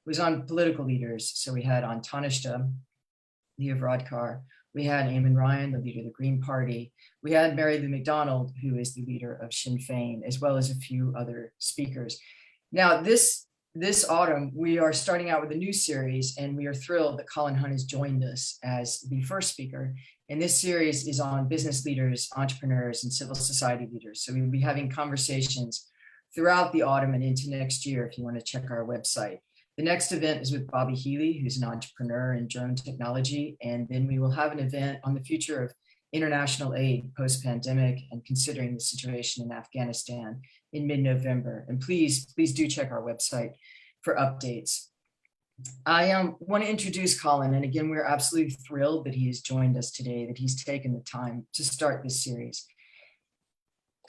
was on political leaders. So we had on Tanishta, Leah Varadkar, we had Eamon Ryan, the leader of the Green Party. We had Mary Lou McDonald, who is the leader of Sinn Féin, as well as a few other speakers. Now, this autumn, we are starting out with a new series, and we are thrilled that Colin Hunt has joined us as the first speaker. And this series is on business leaders, entrepreneurs, and civil society leaders. So we will be having conversations throughout the autumn and into next year if you want to check our website. The next event is with Bobby Healy, who's an entrepreneur in drone technology. And then we will have an event on the future of international aid post-pandemic and considering the situation in Afghanistan in mid-November. And please do check our website for updates. I want to introduce Colin. And again, we're absolutely thrilled that he has joined us today, that he's taken the time to start this series.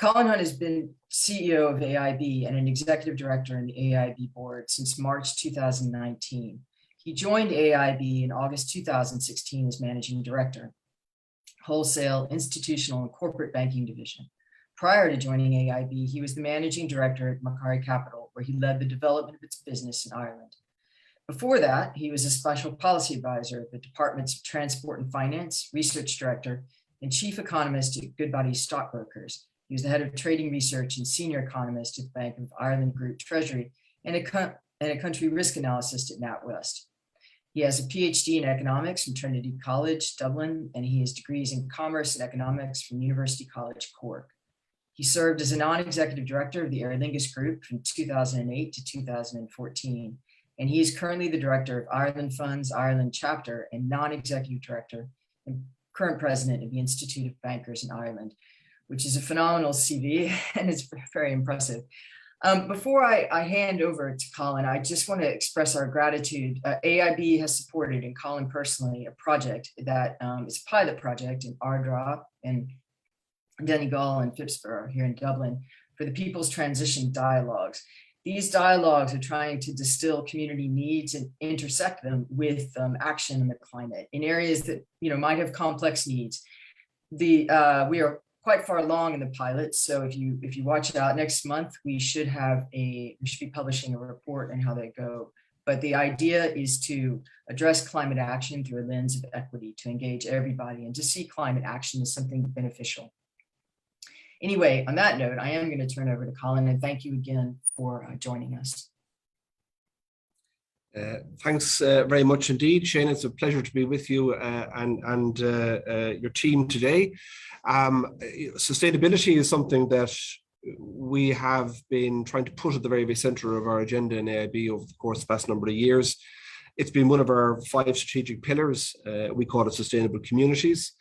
Colin Hunt has been CEO of AIB and an executive director in the AIB board since March 2019. He joined AIB in August 2016 as managing director, wholesale, institutional, and corporate banking division. Prior to joining AIB, he was the managing director at Macquarie Capital, where he led the development of its business in Ireland. Before that, he was a special policy advisor at the Departments of Transport and Finance, research director, and chief economist at Goodbody Stockbrokers. He was the head of trading research and senior economist at the Bank of Ireland Group Treasury and a country risk analyst at NatWest. He has a PhD in economics from Trinity College, Dublin, and he has degrees in commerce and economics from University College Cork. He served as a non-executive director of the Aer Lingus Group from 2008 to 2014, and he is currently the director of Ireland Funds, Ireland Chapter, and non-executive director and current president of the Institute of Bankers in Ireland, which is a phenomenal CV and it's very impressive. Before I hand over to Colin, I just want to express our gratitude. AIB has supported, and Colin personally, a project that is a pilot project in Ardra and Donegal and Phibsborough here in Dublin for the People's Transition Dialogues. These dialogues are trying to distill community needs and intersect them with action on the climate in areas that might have complex needs. We are quite far along in the pilot, so if you watch out next month, we should be publishing a report on how they go. But the idea is to address climate action through a lens of equity, to engage everybody and to see climate action as something beneficial. Anyway, on that note, I am going to turn over to Colin, and thank you again for joining us. Thanks very much indeed, Shane. It's a pleasure to be with you and your team today. Sustainability is something that we have been trying to put at the very, very center of our agenda in AIB over the course of the past number of years. It's been one of our 5 strategic pillars. We call it sustainable communities.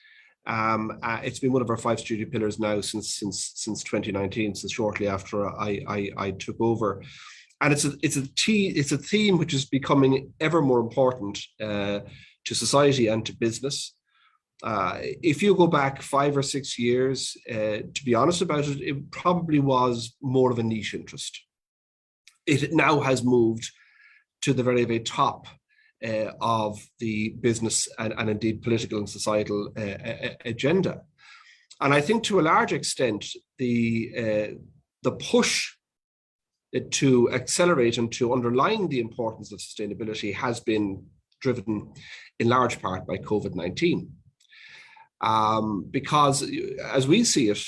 It's been one of our 5 strategic pillars now since 2019, since shortly after I took over. And it's a theme which is becoming ever more important to society and to business. If you go back 5 or 6 years, to be honest about it, it probably was more of a niche interest. It now has moved to the very, very top of the business and indeed political and societal agenda. And I think to a large extent, the push to accelerate and to underline the importance of sustainability has been driven in large part by COVID-19. Because as we see it,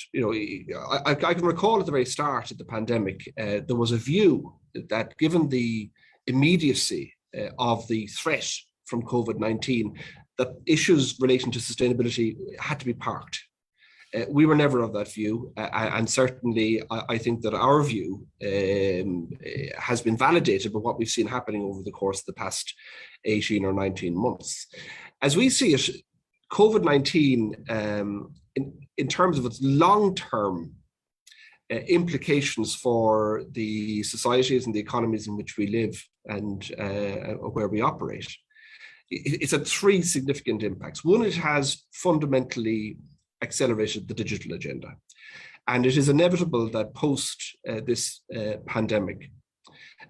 I can recall at the very start of the pandemic, there was a view that given the immediacy of the threat from COVID-19, that issues relating to sustainability had to be parked. We were never of that view, and certainly I think that our view has been validated by what we've seen happening over the course of the past 18 or 19 months. As we see it, COVID-19, in terms of its long-term implications for the societies and the economies in which we live and where we operate, it's had 3 significant impacts. One, it has fundamentally accelerated the digital agenda. And it is inevitable that post this pandemic,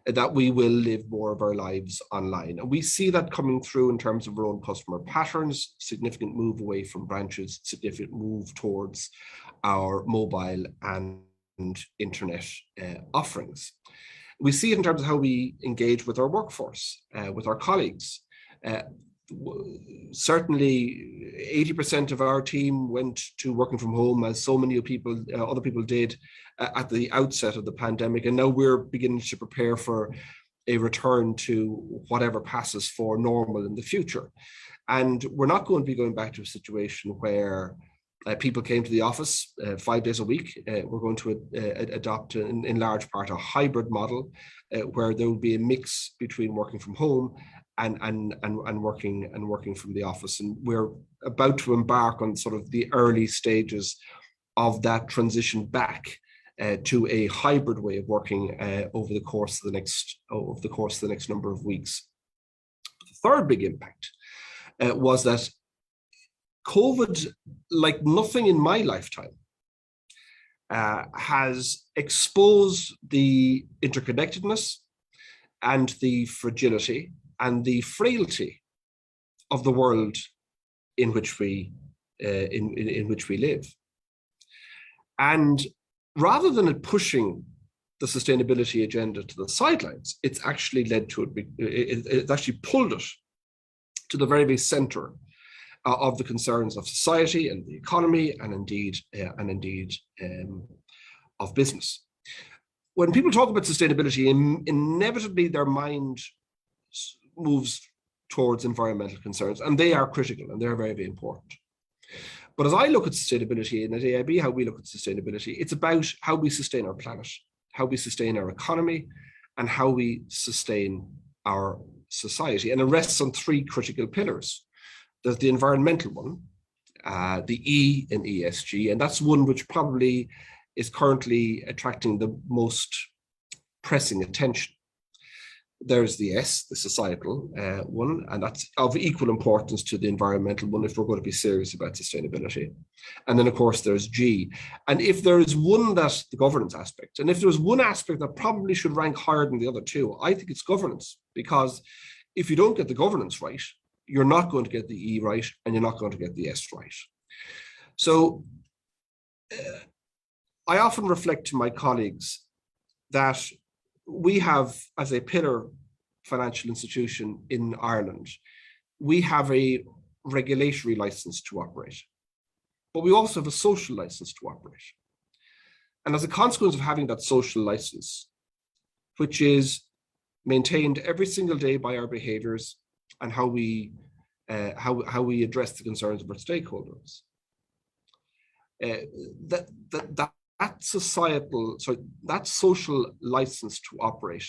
that we will live more of our lives online. And we see that coming through in terms of our own customer patterns, significant move away from branches, significant move towards our mobile and internet offerings. We see it in terms of how we engage with our workforce, with our colleagues. Certainly 80% of our team went to working from home, as so many people, other people did at the outset of the pandemic. And now we're beginning to prepare for a return to whatever passes for normal in the future. And we're not going to be going back to a situation where people came to the office 5 days a week. We're going to adopt, in large part, a hybrid model where there will be a mix between working from home and working from the office. And we're about to embark on sort of the early stages of that transition back to a hybrid way of working over the course of the next number of weeks. The third big impact was that COVID, like nothing in my lifetime, has exposed the interconnectedness and the fragility and the frailty of the world in which we live. And rather than it pushing the sustainability agenda to the sidelines, it's actually led to it's actually pulled it to the very, very center of the concerns of society and the economy, and indeed of business. When people talk about sustainability, inevitably their mind moves towards environmental concerns, and they are critical and they're very, very important. But as I look at sustainability, and at AIB, how we look at sustainability, it's about how we sustain our planet, how we sustain our economy, and how we sustain our society. And it rests on three critical pillars. There's the environmental one, the E in ESG, and that's one which probably is currently attracting the most pressing attention. There's the S, the societal one, and that's of equal importance to the environmental one if we're going to be serious about sustainability. And then, of course, there's G. And if there is one, that's the governance aspect. And if there's one aspect that probably should rank higher than the other two, I think it's governance. Because if you don't get the governance right, you're not going to get the E right, and you're not going to get the S right. So I often reflect to my colleagues that we have, as a pillar financial institution in Ireland, we have a regulatory license to operate, but we also have a social license to operate. And as a consequence of having that social license, which is maintained every single day by our behaviors and how we address the concerns of our stakeholders, that social license to operate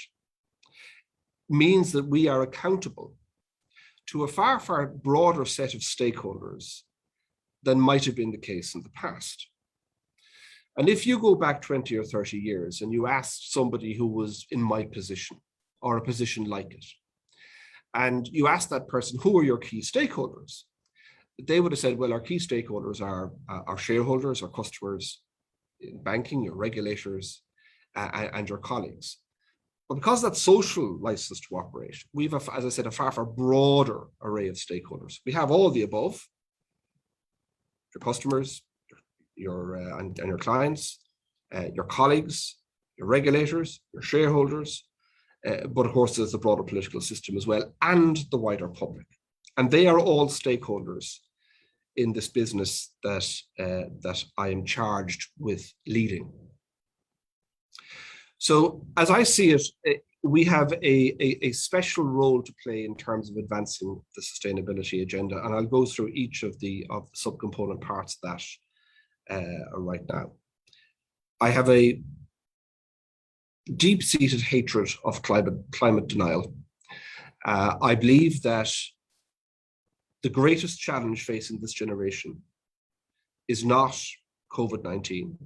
means that we are accountable to a far, far broader set of stakeholders than might have been the case in the past. And if you go back 20 or 30 years and you asked somebody who was in my position or a position like it, and you asked that person, who are your key stakeholders? They would have said, well, our key stakeholders are our shareholders, our customers, in banking, your regulators, and your colleagues. But because that social license to operate, we have, as I said, a far, far broader array of stakeholders. We have all the above: your customers, and your clients, your colleagues, your regulators, your shareholders, but of course there's the broader political system as well, and the wider public. And they are all stakeholders in this business that I am charged with leading. So as I see it, we have a special role to play in terms of advancing the sustainability agenda, and I'll go through each of the subcomponent parts of that right now. I have a deep-seated hatred of climate denial. I believe that the greatest challenge facing this generation is not COVID-19.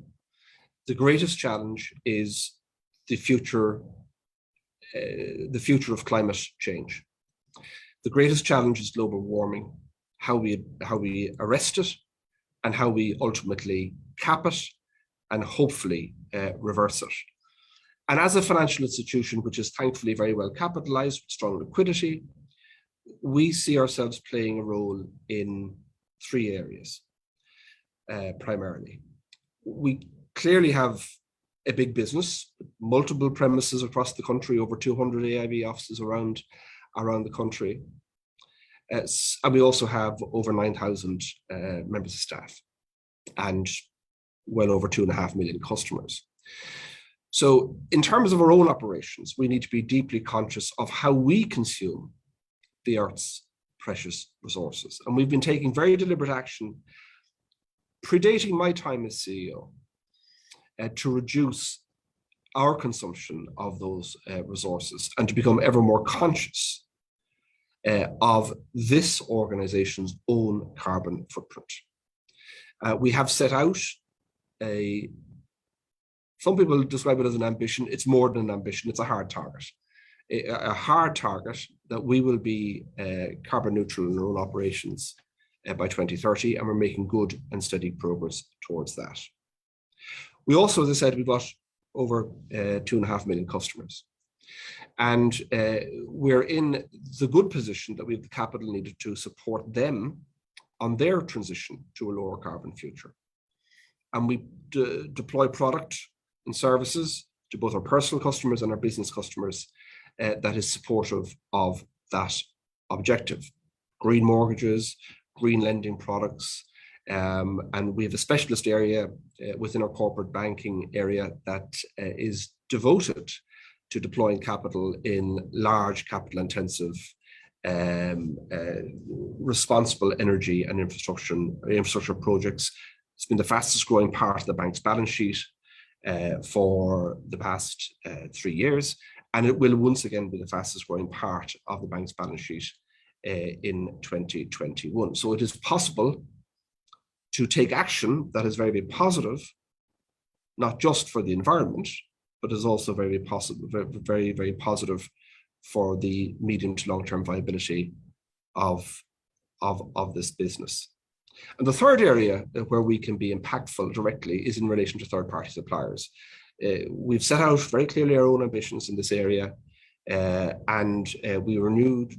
The greatest challenge is the future of climate change. The greatest challenge is global warming, how we arrest it, and how we ultimately cap it, and hopefully reverse it. And as a financial institution, which is thankfully very well capitalized with strong liquidity, we see ourselves playing a role in three areas, primarily. We clearly have a big business, multiple premises across the country, over 200 AIB offices around the country. And we also have over 9,000 members of staff and well over 2.5 million customers. So in terms of our own operations, we need to be deeply conscious of how we consume the Earth's precious resources. And we've been taking very deliberate action, predating my time as CEO, to reduce our consumption of those resources and to become ever more conscious of this organization's own carbon footprint. We have set out some people describe it as an ambition. It's more than an ambition, it's a hard target. A hard target that we will be carbon neutral in our own operations by 2030, and we're making good and steady progress towards that. We also, as I said, we've got over 2.5 million customers. And we're in the good position that we have the capital needed to support them on their transition to a lower carbon future. And we deploy product and services to both our personal customers and our business customers that is supportive of that objective. Green mortgages, green lending products, and we have a specialist area within our corporate banking area that is devoted to deploying capital in large capital intensive responsible energy and infrastructure projects. It's been the fastest growing part of the bank's balance sheet for the past 3 years, and it will once again be the fastest growing part of the bank's balance sheet in 2021. So it is possible to take action that is very, very positive, not just for the environment, but is also very positive, very, very positive for the medium to long-term viability of this business. And the third area where we can be impactful directly is in relation to third-party suppliers. We've set out very clearly our own ambitions in this area, and we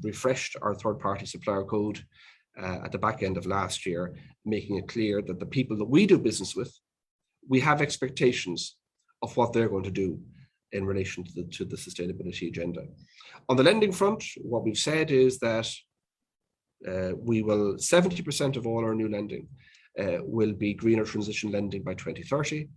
refreshed our third-party supplier code at the back end of last year, making it clear that the people that we do business with, we have expectations of what they're going to do in relation to the sustainability agenda. On the lending front, what we've said is that 70% of all our new lending will be greener transition lending by 2030.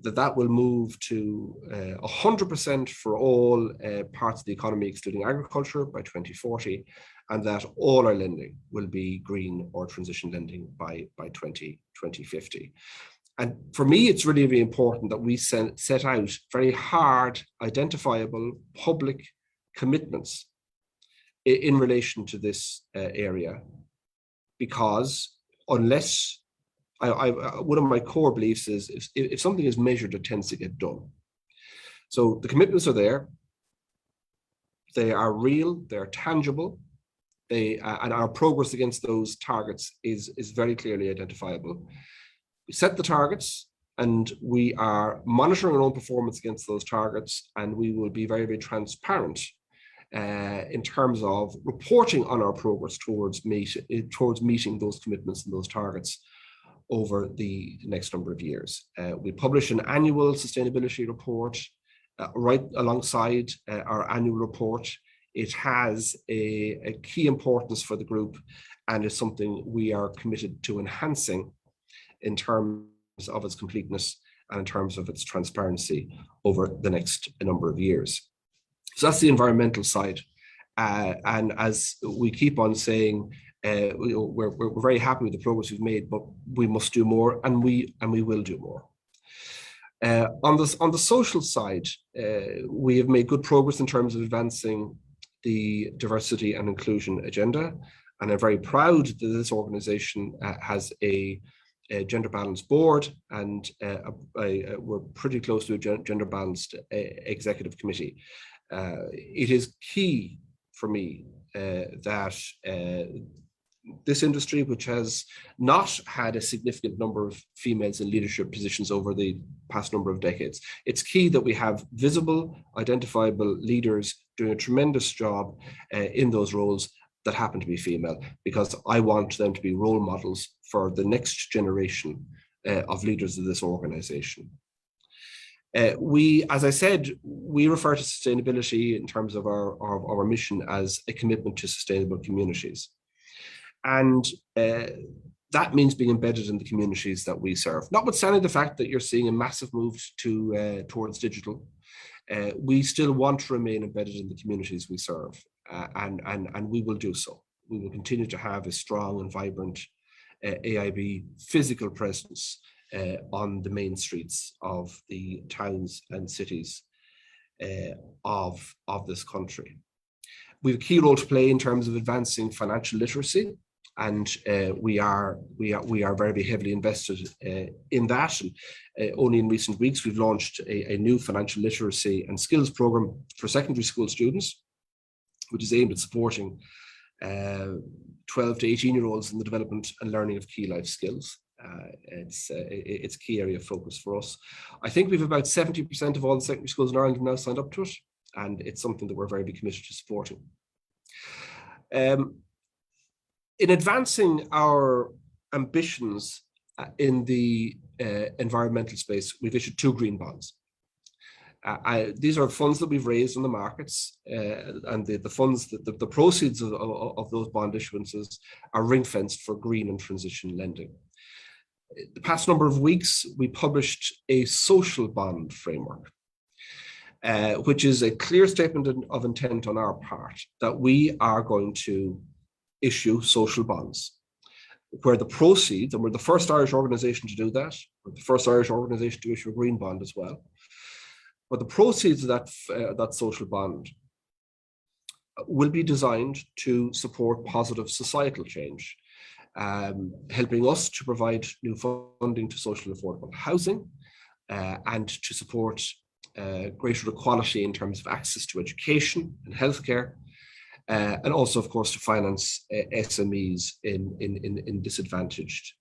That will move to 100% for all parts of the economy, excluding agriculture, by 2040, and that all our lending will be green or transition lending by 2050. And for me, it's really, really important that we set out very hard, identifiable public commitments in relation to this area, because unless one of my core beliefs is if something is measured, it tends to get done. So the commitments are there, they are real, they're tangible, and our progress against those targets is very clearly identifiable. We set the targets and we are monitoring our own performance against those targets, and we will be very, very transparent in terms of reporting on our progress towards meeting those commitments and those targets over the next number of years. We publish an annual sustainability report right alongside our annual report. It has a key importance for the group, and is something we are committed to enhancing in terms of its completeness and in terms of its transparency over the next number of years. So that's the environmental side. And as we keep on saying, we're very happy with the progress we've made, but we must do more, and we will do more. On the social side, we have made good progress in terms of advancing the diversity and inclusion agenda, and I'm very proud that this organization has a gender balanced board, and we're pretty close to a gender balanced executive committee. It is key for me that this industry, which has not had a significant number of females in leadership positions over the past number of decades, it's key that we have visible, identifiable leaders doing a tremendous job in those roles that happen to be female, because I want them to be role models for the next generation of leaders of this organization. As I said, we refer to sustainability in terms of our mission as a commitment to sustainable communities. And that means being embedded in the communities that we serve. Notwithstanding the fact that you're seeing a massive move towards digital, we still want to remain embedded in the communities we serve, and we will do so. We will continue to have a strong and vibrant AIB physical presence on the main streets of the towns and cities of this country. We have a key role to play in terms of advancing financial literacy, and we are very heavily invested in that. And only in recent weeks, we've launched a new financial literacy and skills program for secondary school students, which is aimed at supporting 12 to 18-year-olds in the development and learning of key life skills. It's a key area of focus for us. I think we've about 70% of all the secondary schools in Ireland have now signed up to it, and it's something that we're very committed to supporting. In advancing our ambitions in the environmental space, we've issued 2 green bonds. These are funds that we've raised on the markets, and the funds, the proceeds of those bond issuances are ring-fenced for green and transition lending. The past number of weeks, we published a social bond framework, which is a clear statement of intent on our part that we are going to issue social bonds, where the proceeds, and we're the first Irish organisation to do that, we're the first Irish organisation to issue a green bond as well, but the proceeds of that social bond will be designed to support positive societal change, helping us to provide new funding to social affordable housing, and to support greater equality in terms of access to education and healthcare, and also, of course, to finance SMEs in disadvantaged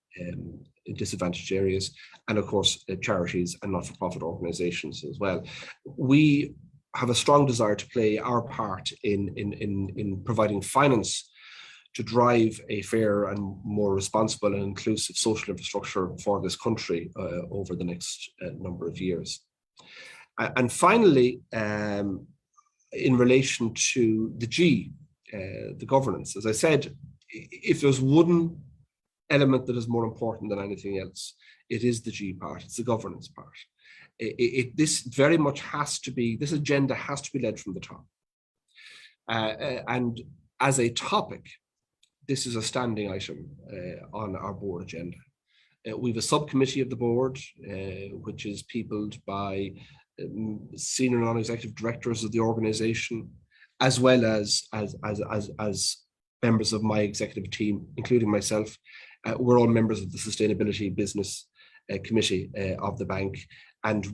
areas, and of course charities and not-for-profit organisations as well. We have a strong desire to play our part in providing finance to drive a fair and more responsible and inclusive social infrastructure for this country over the next number of years. And finally, in relation to the G, the governance, as I said, if there's one element that is more important than anything else, it is the G part, it's the governance part. This very much has to be, this agenda has to be led from the top. And as a topic, this is a standing item on our board agenda. We have a subcommittee of the board, which is peopled by senior non-executive directors of the organisation, as well as members of my executive team, including myself. We're all members of the Sustainability Business Committee of the bank, and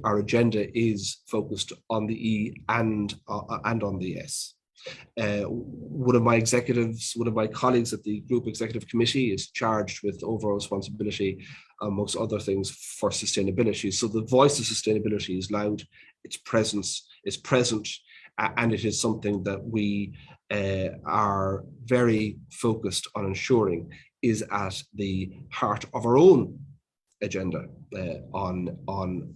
our agenda is focused on the E and on the S. One of my colleagues at the Group Executive Committee is charged with overall responsibility, amongst other things, for sustainability. So the voice of sustainability is loud, its presence is present, and it is something that we are very focused on ensuring is at the heart of our own agenda on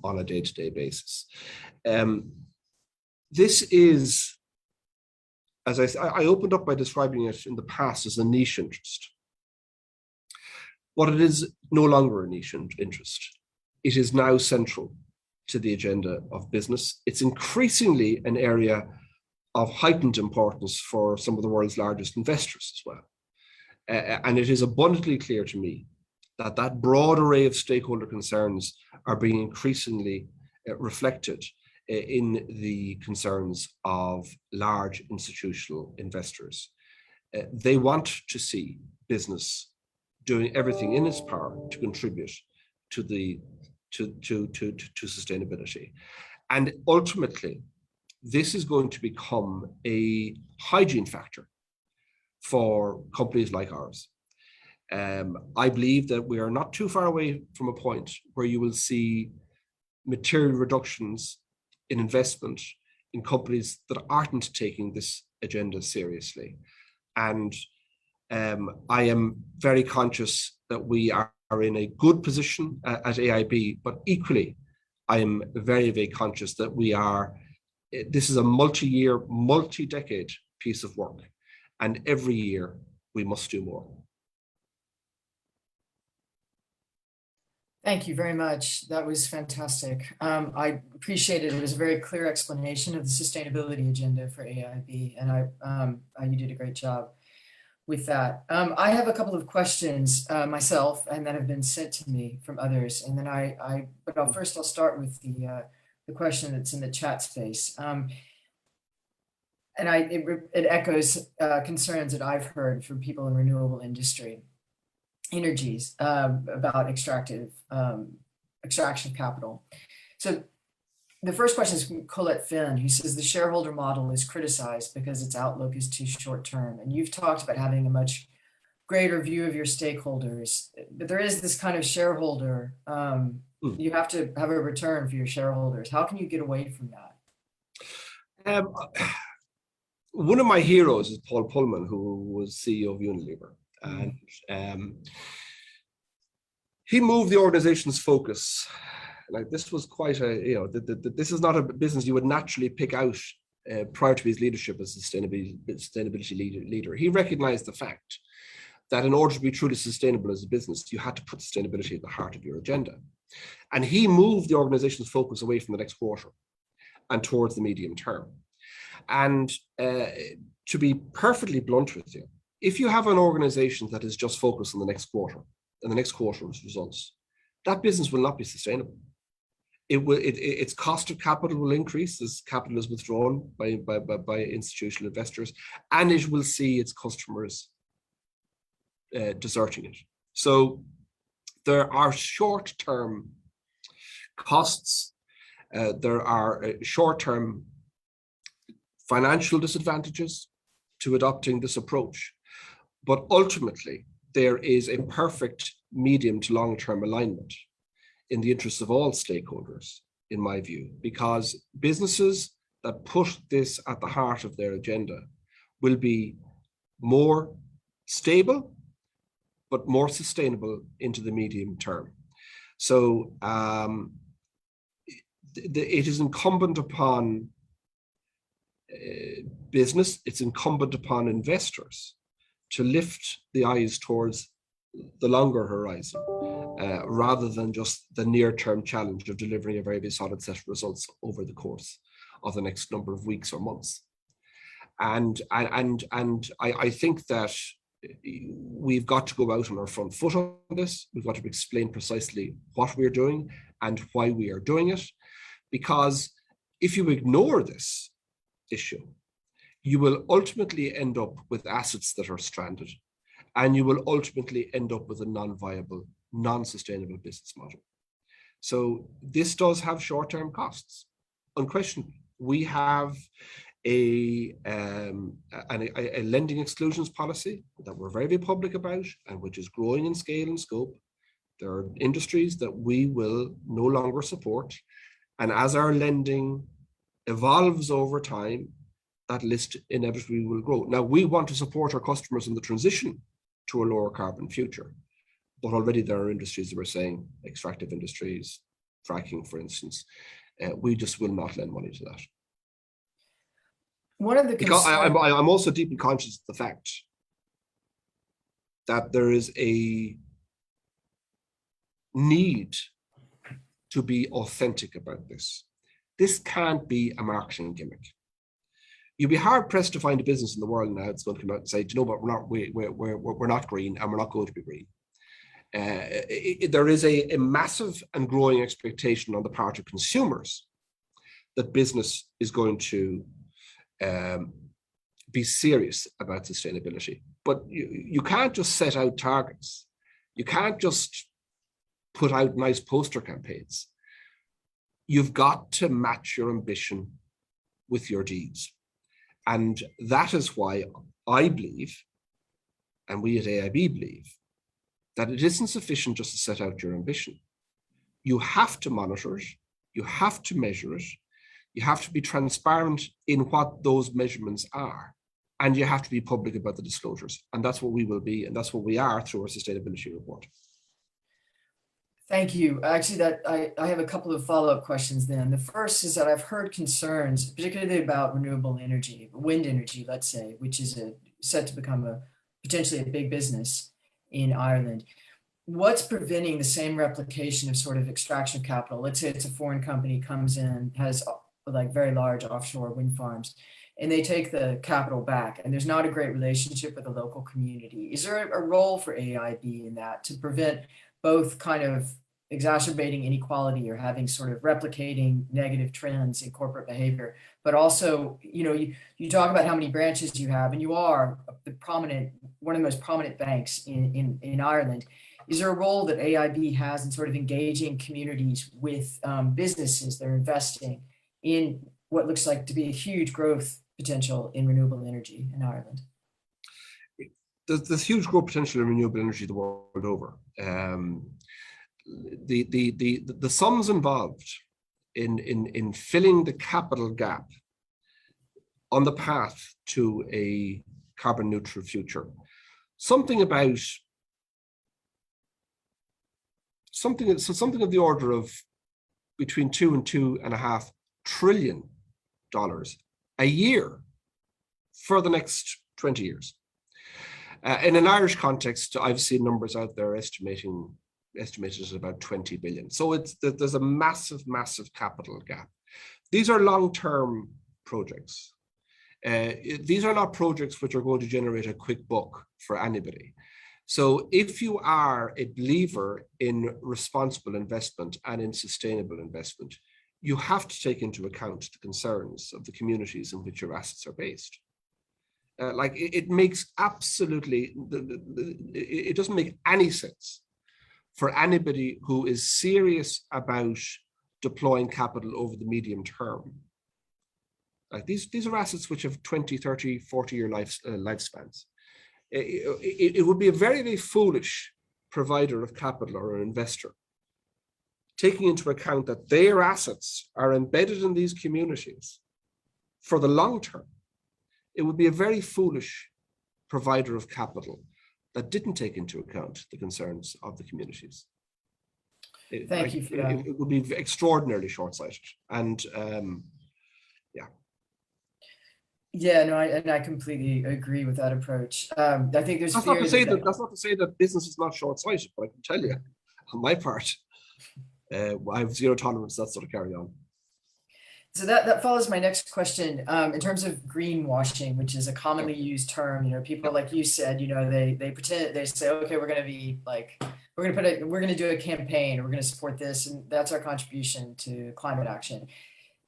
a day-to-day basis. This is, as I opened up by describing it in the past as a niche interest. What it is no longer a niche interest. It is now central to the agenda of business. It's increasingly an area of heightened importance for some of the world's largest investors as well. And it is abundantly clear to me that that broad array of stakeholder concerns are being increasingly reflected in the concerns of large institutional investors. They want to see business doing everything in its power to contribute to sustainability. And ultimately, this is going to become a hygiene factor for companies like ours. I believe that we are not too far away from a point where you will see material reductions in investment in companies that aren't taking this agenda seriously. And I am very conscious that we are in a good position at AIB, but equally, I am very, very conscious that this is a multi-year, multi-decade piece of work. And every year we must do more. Thank you very much. That was fantastic. I appreciate it. It was a very clear explanation of the sustainability agenda for AIB, and you did a great job with that. I have a couple of questions myself, and that have been sent to me from others. And then I'll start with the question that's in the chat space. And it echoes concerns that I've heard from people in renewable energies about extraction of capital. So the first question is from Colette Finn, who says the shareholder model is criticized because its outlook is too short term. And you've talked about having a much greater view of your stakeholders, but there is this kind of shareholder, you have to have a return for your shareholders. How can you get away from that? One of my heroes is Paul Pullman, who was CEO of Unilever. And he moved the organization's focus. Like, this was quite this is not a business you would naturally pick out prior to his leadership as sustainability leader. He recognized the fact that in order to be truly sustainable as a business, you had to put sustainability at the heart of your agenda. And he moved the organization's focus away from the next quarter and towards the medium term. And to be perfectly blunt with you, if you have an organization that is just focused on the next quarter and the next quarter's results, that business will not be sustainable. Its cost of capital will increase as capital is withdrawn by institutional investors, and it will see its customers deserting it. So there are short-term costs, there are short-term financial disadvantages to adopting this approach, but ultimately there is a perfect medium to long-term alignment in the interests of all stakeholders, in my view, because businesses that put this at the heart of their agenda will be more stable, but more sustainable into the medium term. So it is incumbent upon business, it's incumbent upon investors to lift the eyes towards the longer horizon, rather than just the near-term challenge of delivering a very solid set of results over the course of the next number of weeks or months. And I think that we've got to go out on our front foot on this. We've got to explain precisely what we're doing and why we are doing it, because if you ignore this issue, you will ultimately end up with assets that are stranded, and you will ultimately end up with a non-viable, non-sustainable business model. So this does have short-term costs, unquestionably. We have a lending exclusions policy that we're very, very public about, and which is growing in scale and scope. There are industries that we will no longer support, and as our lending evolves over time, that list inevitably will grow. Now, we want to support our customers in the transition to a lower carbon future, but already there are industries that we're saying, extractive industries, fracking, for instance, we just will not lend money to that. One of the because I'm also deeply conscious of the fact that there is a need to be authentic about this. This can't be a marketing gimmick. You'd be hard pressed to find a business in the world now that's going to come out and say, do you know what, we're not green, and we're not going to be green. There is a massive and growing expectation on the part of consumers that business is going to be serious about sustainability. But you can't just set out targets. You can't just put out nice poster campaigns. You've got to match your ambition with your deeds. And that is why I believe, and we at AIB believe, that it isn't sufficient just to set out your ambition. You have to monitor it, you have to measure it, you have to be transparent in what those measurements are, and you have to be public about the disclosures. And that's what we will be, and that's what we are through our sustainability report. Thank you. Actually, I have a couple of follow-up questions then. The first is that I've heard concerns, particularly about renewable energy, wind energy, let's say, which is set to become a potentially a big business in Ireland. What's preventing the same replication of sort of extraction capital? Let's say it's a foreign company comes in, has like very large offshore wind farms, and they take the capital back, and there's not a great relationship with the local community. Is there a role for AIB in that to prevent both kind of exacerbating inequality or having sort of replicating negative trends in corporate behavior, but also, you talk about how many branches you have, and you are one of the most prominent banks in Ireland. Is there a role that AIB has in sort of engaging communities with businesses that are investing in what looks like to be a huge growth potential in renewable energy in Ireland? There's huge growth potential in renewable energy the world over. The sums involved in filling the capital gap on the path to a carbon neutral future, something of the order of between $2 and $2.5 trillion a year for the next 20 years. In an Irish context, I've seen numbers out there estimated at about 20 billion. So there's a massive capital gap. These are long-term projects. These are not projects which are going to generate a quick buck for anybody. So if you are a believer in responsible investment and in sustainable investment, you have to take into account the concerns of the communities in which your assets are based. It makes it doesn't make any sense for anybody who is serious about deploying capital over the medium term. Like these are assets which have 20, 30, 40-year lifespans. It would be a very, very foolish provider of capital or an investor, taking into account that their assets are embedded in these communities for the long term. It would be a very foolish provider of capital that didn't take into account the concerns of the communities. Thank you for that. It would be extraordinarily short-sighted. And yeah. Yeah, no, I completely agree with that approach. I think there's that's not to say that business is not short-sighted, but I can tell you, on my part, I have zero tolerance to that sort of carry on. So that follows my next question. In terms of greenwashing, which is a commonly used term, people like you said, they pretend, they say, okay, we're going to be like, we're going to do a campaign, or we're going to support this, and that's our contribution to climate action.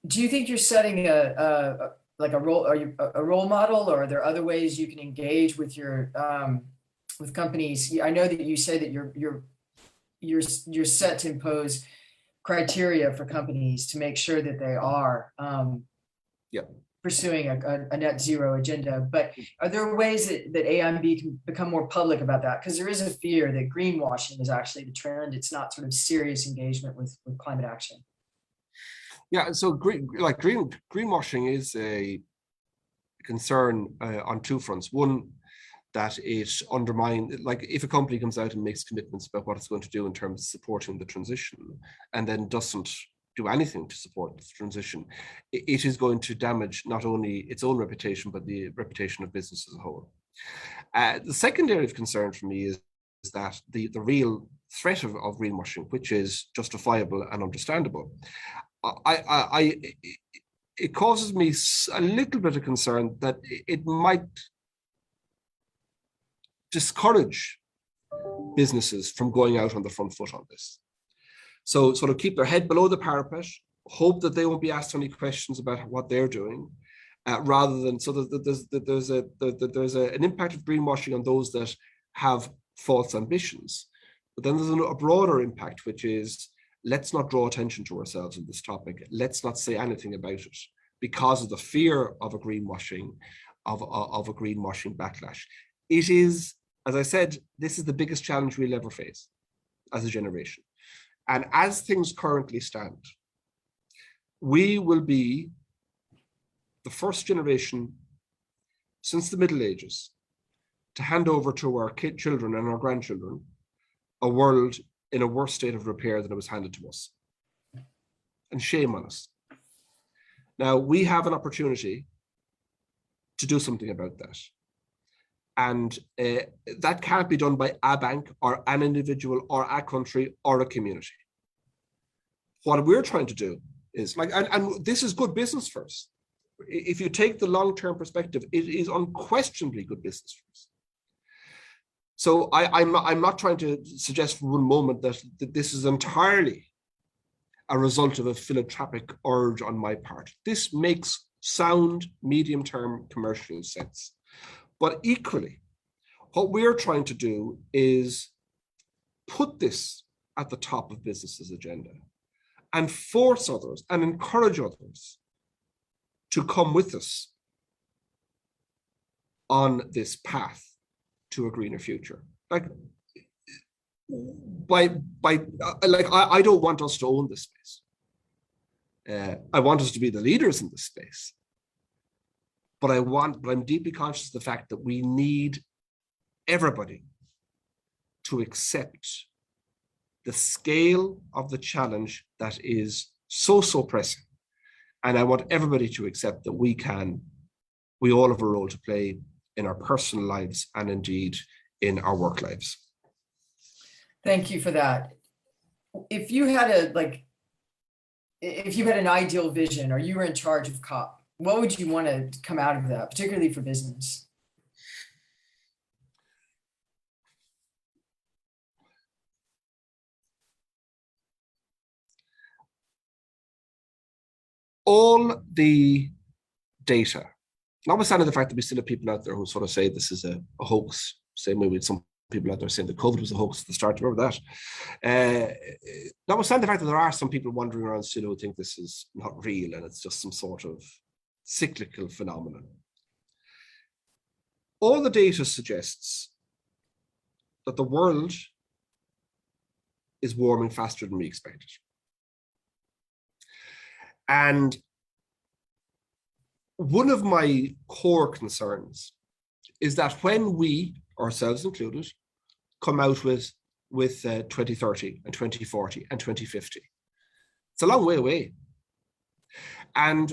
Do you think you're setting a role model, or are there other ways you can engage with your with companies? I know that you say that you're set to impose criteria for companies to make sure that they are pursuing a net zero agenda. But are there ways that AIB can become more public about that? Because there is a fear that greenwashing is actually the trend. It's not sort of serious engagement with climate action. Yeah, so greenwashing is a concern on two fronts. One, that it undermines, like if a company comes out and makes commitments about what it's going to do in terms of supporting the transition, and then doesn't do anything to support the transition, it is going to damage not only its own reputation, but the reputation of business as a whole. The second area of concern for me is that the real threat of greenwashing, which is justifiable and understandable, it causes me a little bit of concern that it might discourage businesses from going out on the front foot on this. So sort of keep their head below the parapet, hope that they won't be asked any questions about what they're doing, rather than, so that there's an impact of greenwashing on those that have false ambitions. But then there's a broader impact, which is, let's not draw attention to ourselves in this topic. Let's not say anything about it because of the fear of a greenwashing, of a greenwashing backlash. It is, as I said, this is the biggest challenge we'll ever face as a generation. And as things currently stand, we will be the first generation since the Middle Ages to hand over to our children and our grandchildren a world in a worse state of repair than it was handed to us. And shame on us. Now, we have an opportunity to do something about that. And that can't be done by a bank or an individual or a country or a community. What we're trying to do is and this is good business for us. If you take the long-term perspective, it is unquestionably good business for us. So I'm not trying to suggest for one moment that this is entirely a result of a philanthropic urge on my part. This makes sound medium-term commercial sense. But equally, what we're trying to do is put this at the top of business's agenda and force others and encourage others to come with us on this path to a greener future. I don't want us to own this space. I want us to be the leaders in this space. But I'm deeply conscious of the fact that we need everybody to accept the scale of the challenge that is so pressing. And I want everybody to accept that we all have a role to play in our personal lives and indeed in our work lives. Thank you for that. If you had an ideal vision or you were in charge of COP, what would you want to come out of that, particularly for business? All the data, notwithstanding the fact that we still have people out there who sort of say this is a hoax, same way with some people out there saying that COVID was a hoax at the start, remember that? Notwithstanding the fact that there are some people wandering around still who think this is not real and it's just some sort of cyclical phenomenon. All the data suggests that the world is warming faster than we expected. And one of my core concerns is that when we, ourselves included, come out with 2030 and 2040 and 2050, it's a long way away. And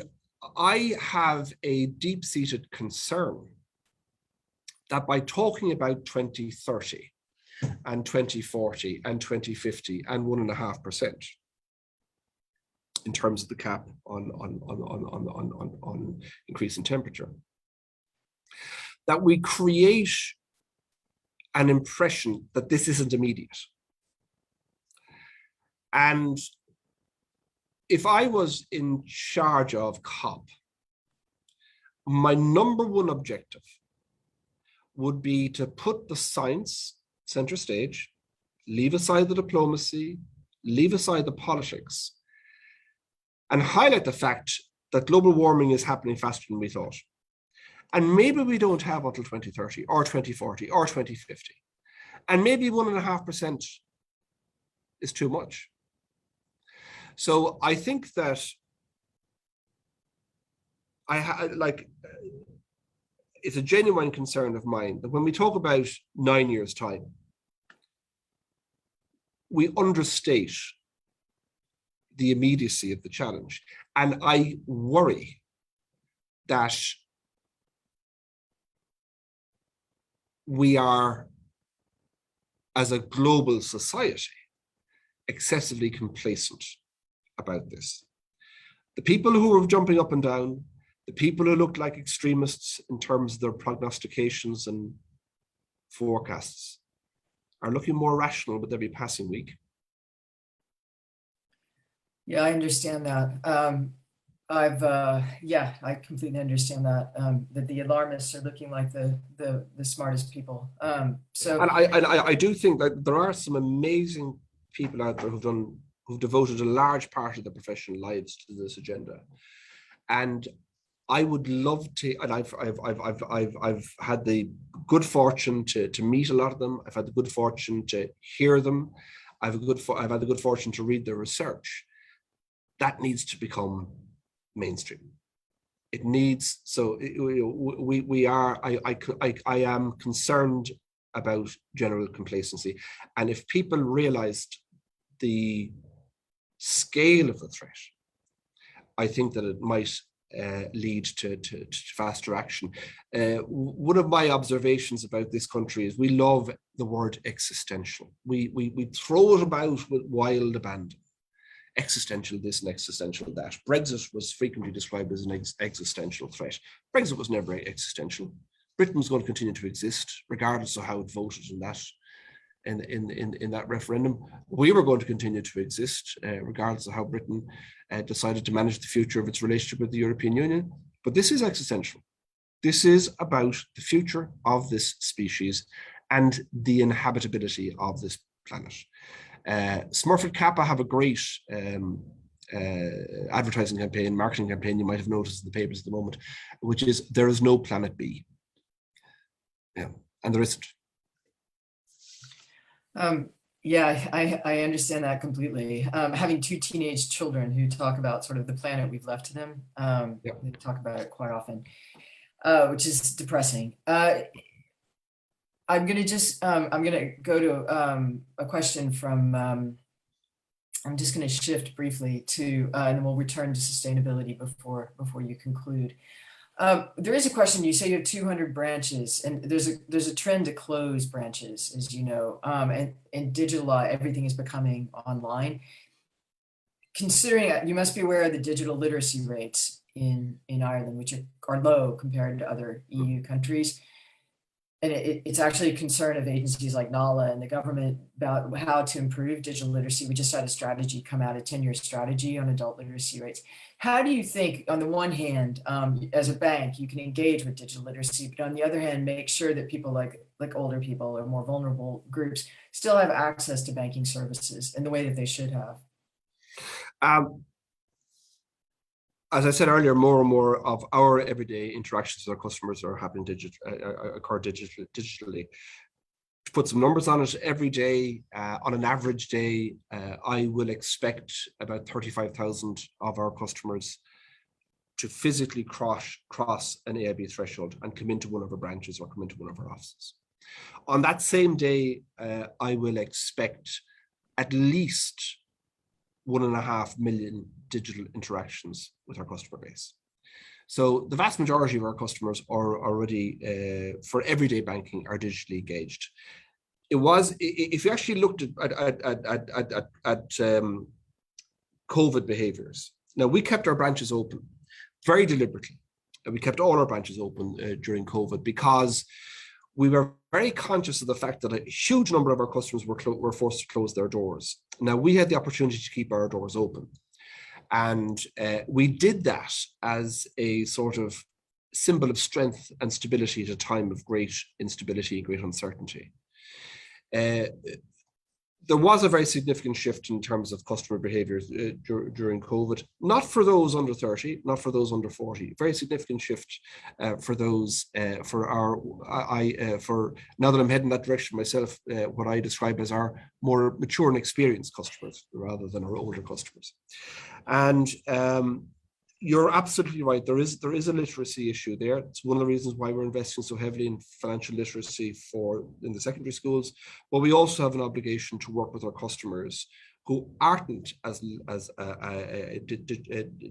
I have a deep-seated concern that by talking about 2030 and 2040 and 2050 and 1.5% in terms of the cap on increase in temperature, that we create an impression that this isn't immediate. And if I was in charge of COP, my number one objective would be to put the science center stage, leave aside the diplomacy, leave aside the politics, and highlight the fact that global warming is happening faster than we thought. And maybe we don't have until 2030 or 2040 or 2050. And maybe 1.5% is too much. So I think that it's a genuine concern of mine that when we talk about 9 years' time, we understate the immediacy of the challenge. And I worry that we are, as a global society, excessively complacent about this. The people who are jumping up and down, the people who look like extremists in terms of their prognostications and forecasts, are looking more rational with every passing week. Yeah, I understand that. I completely understand that. That the alarmists are looking like the smartest people. And I do think that there are some amazing people out there who've devoted a large part of their professional lives to this agenda. And I would love to, and I've had the good fortune to meet a lot of them. I've had the good fortune to hear them. I've had the good fortune to read their research. That needs to become mainstream. It needs, so I am concerned about general complacency. And if people realized the scale of the threat, I think that it might lead to faster action. One of my observations about this country is we love the word existential. We throw it about with wild abandon. Existential this and existential that. Brexit was frequently described as an existential threat. Brexit was never existential. Britain was going to continue to exist, regardless of how it voted in that in that referendum. We were going to continue to exist, regardless of how Britain decided to manage the future of its relationship with the European Union. But this is existential. This is about the future of this species and the inhabitability of this planet. Smurfit Kappa have a great advertising campaign, marketing campaign, you might have noticed in the papers at the moment, which is "There is no planet B." Yeah, and there isn't. Yeah, I understand that completely. Having two teenage children who talk about sort of the planet we've left to them, Yep. they talk about it quite often, which is depressing. I'm gonna go to a question from, I'm just gonna shift briefly to, and then we'll return to sustainability before you conclude. There is a question, you say you have 200 branches, and there's a trend to close branches, as you know, and digitalize, everything is becoming online. Considering, you must be aware of the digital literacy rates in Ireland, which are low compared to other EU countries. And it's actually a concern of agencies like NALA and the government about how to improve digital literacy. We just had a strategy come out, a 10-year strategy on adult literacy rates. How do you think, on the one hand, as a bank, you can engage with digital literacy, but on the other hand, make sure that people like older people or more vulnerable groups still have access to banking services in the way that they should have? As I said earlier, more and more of our everyday interactions with our customers are happening occur digitally. To put some numbers on it, every day, on an average day, I will expect about 35,000 of our customers to physically cross an AIB threshold and come into one of our branches or come into one of our offices. On that same day, I will expect at least 1.5 million digital interactions with our customer base. So the vast majority of our customers are already, for everyday banking, are digitally engaged. It was, if you actually looked at COVID behaviors, now we kept our branches open very deliberately. And we kept all our branches open during COVID because we were very conscious of the fact that a huge number of our customers were forced to close their doors. Now, we had the opportunity to keep our doors open. And we did that as a sort of symbol of strength and stability at a time of great instability, great uncertainty. There was a very significant shift in terms of customer behaviors during COVID, not for those under 30, not for those under 40, very significant shift for those, for now that I'm heading that direction myself, what I describe as our more mature and experienced customers rather than our older customers. And you're absolutely right. There is a literacy issue there. It's one of the reasons why we're investing so heavily in financial literacy in the secondary schools. But we also have an obligation to work with our customers who aren't as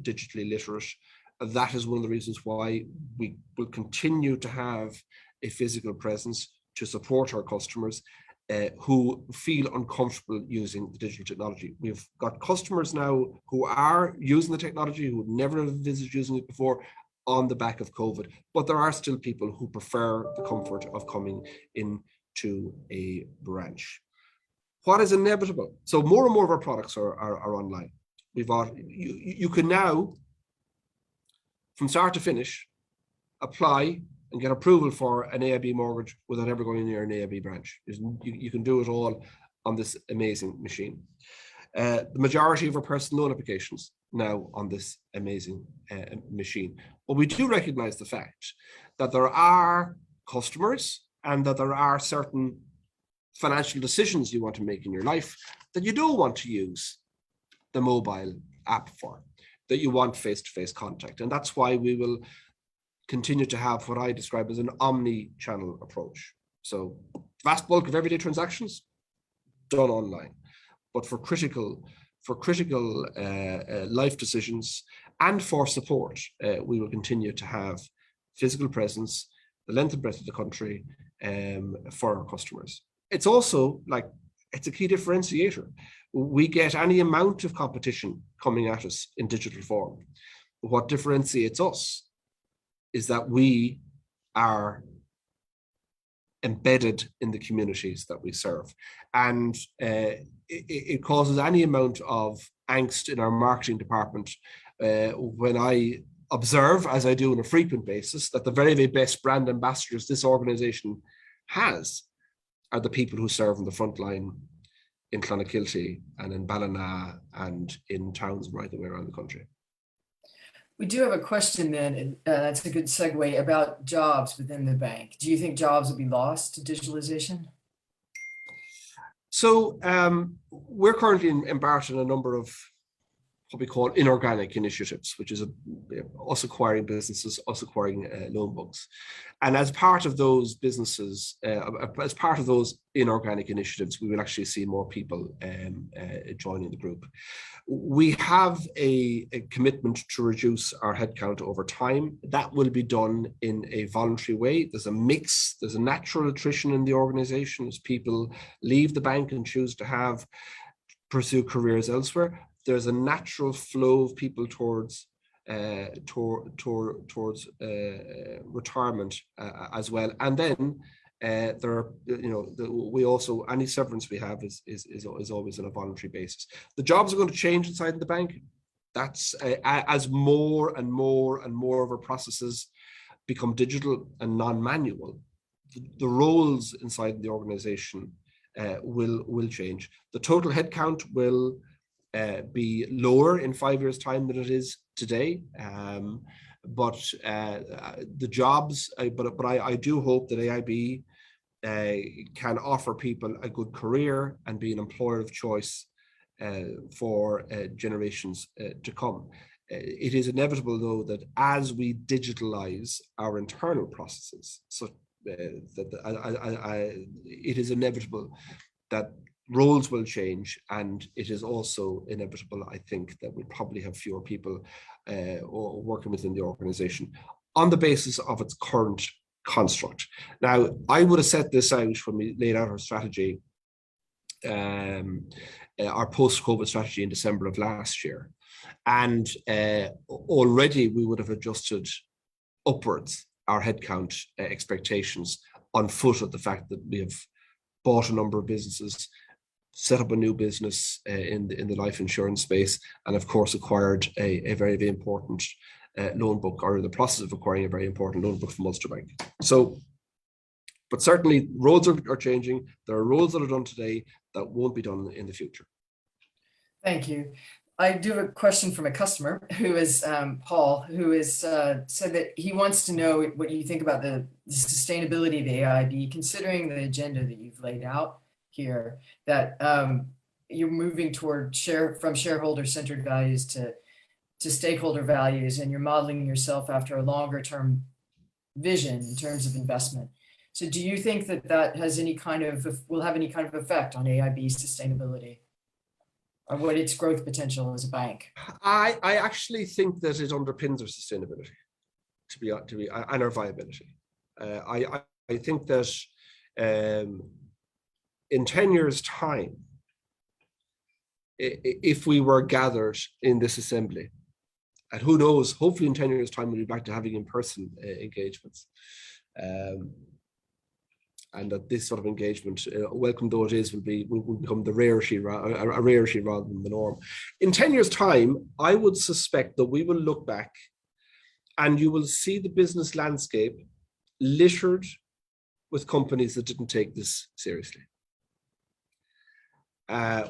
digitally literate. That is one of the reasons why we will continue to have a physical presence to support our customers who feel uncomfortable using the digital technology. We've got customers now who are using the technology, who never envisaged using it before on the back of COVID, but there are still people who prefer the comfort of coming into a branch. What is inevitable? So more and more of our products are online. You can now, from start to finish, apply and get approval for an AIB mortgage without ever going near an AIB branch. You can do it all on this amazing machine. The majority of our personal loan applications now on this amazing machine. But we do recognize the fact that there are customers and that there are certain financial decisions you want to make in your life that you don't want to use the mobile app for, that you want face-to-face contact. And that's why we will continue to have what I describe as an omni-channel approach. So vast bulk of everyday transactions done online. but for critical life decisions and for support, we will continue to have physical presence, the length and breadth of the country, for our customers. It's also like, it's a key differentiator. We get any amount of competition coming at us in digital form. What differentiates us is that we are embedded in the communities that we serve. And it causes any amount of angst in our marketing department when I observe, as I do on a frequent basis, that the very, very best brand ambassadors this organization has are the people who serve on the front line in Clonakilty and in Ballina and in towns right the way around the country. We do have a question then, and that's a good segue, about jobs within the bank. Do you think jobs will be lost to digitalization? So we're currently embarked on a number of what we call inorganic initiatives, which is us acquiring businesses, us acquiring loan books. And as part of those businesses, as part of those inorganic initiatives, we will actually see more people joining the group. We have a commitment to reduce our headcount over time. That will be done in a voluntary way. There's a mix, there's a natural attrition in the organization as people leave the bank and choose to pursue careers elsewhere. There's a natural flow of people towards retirement as well, and then there are, we also, any severance we have is always on a voluntary basis. The jobs are going to change inside the bank. That's as more and more of our processes become digital and non-manual. The roles inside the organization will change. The total headcount will be lower in 5 years' time than it is today, but the jobs. But I do hope that AIB can offer people a good career and be an employer of choice for generations to come. It is inevitable, though, that as we digitalize our internal processes, so it is inevitable that roles will change, and it is also inevitable, I think, that we'll probably have fewer people working within the organization on the basis of its current construct. Now, I would have set this out when we laid out our strategy, our post-COVID strategy in December of last year, and already we would have adjusted upwards our headcount expectations on foot of the fact that we have bought a number of businesses, set up a new business in the life insurance space, and of course acquired a very, very important loan book, or in the process of acquiring a very important loan book from Ulster Bank. So, but certainly roles are changing. There are roles that are done today that won't be done in the future. Thank you. I do have a question from a customer who is Paul, who has said that he wants to know what you think about the sustainability of the AIB, considering the agenda that you've laid out here, that you're moving toward from shareholder-centered values to stakeholder values, and you're modeling yourself after a longer-term vision in terms of investment. So do you think that has will have any kind of effect on AIB's sustainability, or what its growth potential as a bank? I actually think that it underpins our sustainability, to be and our viability. I think that in 10 years' time, if we were gathered in this assembly, and who knows, hopefully in 10 years' time we'll be back to having in-person engagements, and that this sort of engagement, welcome though it is, will become a rarity rather than the norm. In 10 years' time, I would suspect that we will look back and you will see the business landscape littered with companies that didn't take this seriously.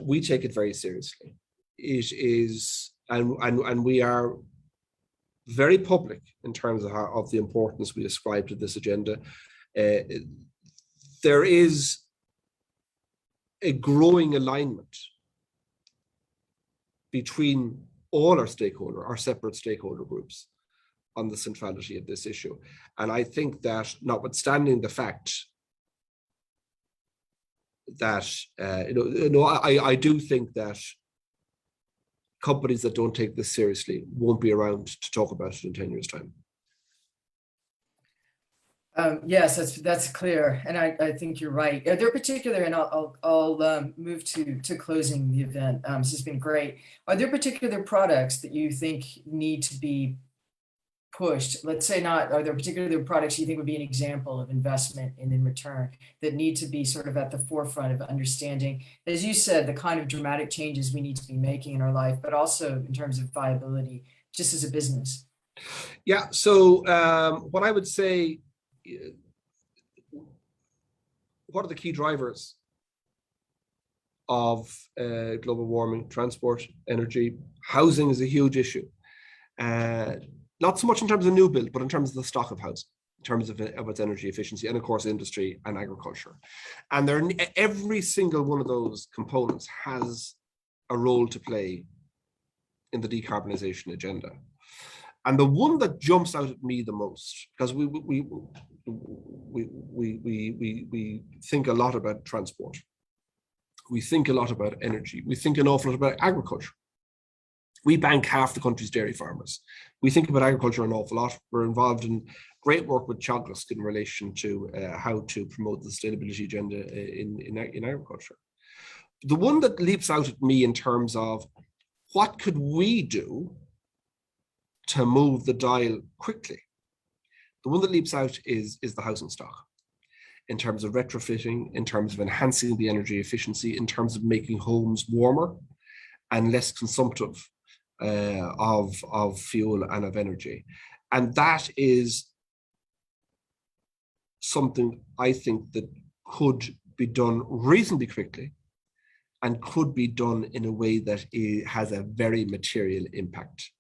We take it very seriously. It is, and we are very public in terms of the importance we ascribe to this agenda. There is a growing alignment between all our separate stakeholder groups on the centrality of this issue. And I think that, notwithstanding the fact that I do think that companies that don't take this seriously won't be around to talk about it in 10 years' time. Yes, that's clear, and I think you're right. Are there particular, and I'll move to closing the event. This has been great. Are there particular products that you think need to be pushed? Let's say not. Are there particular products you think would be an example of investment and in return that need to be sort of at the forefront of understanding, as you said, the kind of dramatic changes we need to be making in our life, but also in terms of viability, just as a business? Yeah. So what I would say, what are the key drivers of global warming? Transport, energy, housing is a huge issue. Not so much in terms of new build, but in terms of the stock of housing, in terms of its energy efficiency, and of course, industry and agriculture. And every single one of those components has a role to play in the decarbonisation agenda. And the one that jumps out at me the most, because we think a lot about transport, we think a lot about energy, we think an awful lot about agriculture. We bank half the country's dairy farmers. We think about agriculture an awful lot. We're involved in great work with Teagasc in relation to how to promote the sustainability agenda in agriculture. The one that leaps out at me in terms of what could we do to move the dial quickly, the one that leaps out is the housing stock, in terms of retrofitting, in terms of enhancing the energy efficiency, in terms of making homes warmer and less consumptive of fuel and of energy. And that is something I think that could be done reasonably quickly and could be done in a way that it has a very material impact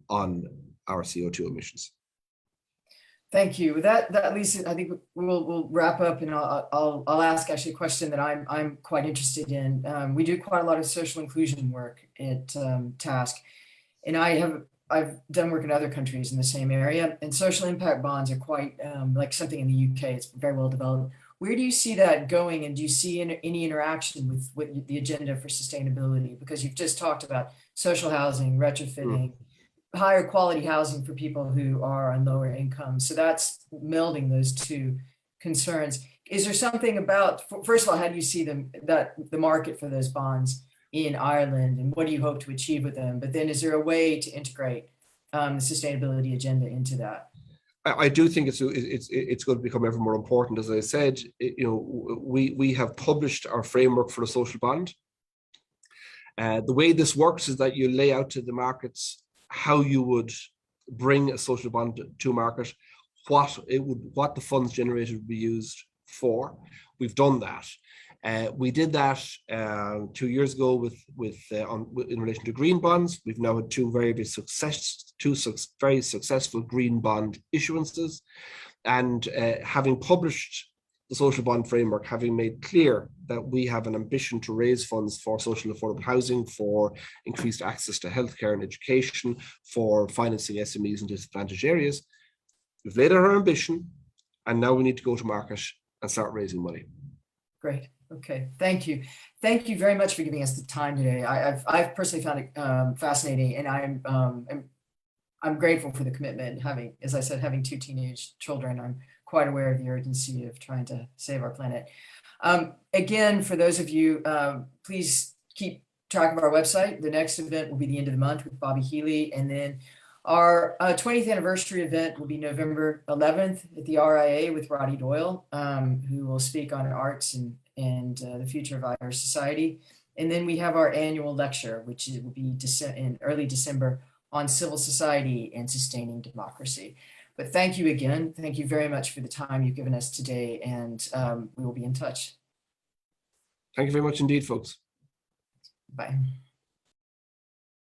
on our CO2 emissions. Thank you. That leads, I think we'll wrap up, and I'll ask actually a question that I'm quite interested in. We do quite a lot of social inclusion work at TASC, and I've done work in other countries in the same area, and social impact bonds are quite like something in the UK. It's very well developed. Where do you see that going, and do you see any interaction with the agenda for sustainability? Because you've just talked about social housing, retrofitting, higher quality housing for people who are on lower incomes. So that's melding those two concerns. Is there something about, first of all, how do you see the market for those bonds in Ireland, and what do you hope to achieve with them? But then is there a way to integrate the sustainability agenda into that? I do think it's going to become ever more important. As I said, we have published our framework for the social bond. The way this works is that you lay out to the markets how you would bring a social bond to market, what the funds generated would be used for. We've done that. We did that 2 years ago in relation to green bonds. We've now had two very successful green bond issuances, and having published the social bond framework, having made clear that we have an ambition to raise funds for social affordable housing, for increased access to healthcare and education, for financing SMEs in disadvantaged areas. We've laid out our ambition, and now we need to go to market and start raising money. Great. Okay. Thank you. Thank you very much for giving us the time today. I've personally found it fascinating, and I'm grateful for the commitment. As I said, having two teenage children, I'm quite aware of the urgency of trying to save our planet. Again, for those of you, please keep track of our website. The next event will be the end of the month with Bobby Healy, and then our 20th anniversary event will be November 11th at the RIA with Roddy Doyle, who will speak on arts and the future of our society. And then we have our annual lecture, which will be in early December, on civil society and sustaining democracy. But thank you again. Thank you very much for the time you've given us today, and we will be in touch. Thank you very much indeed, folks. Bye.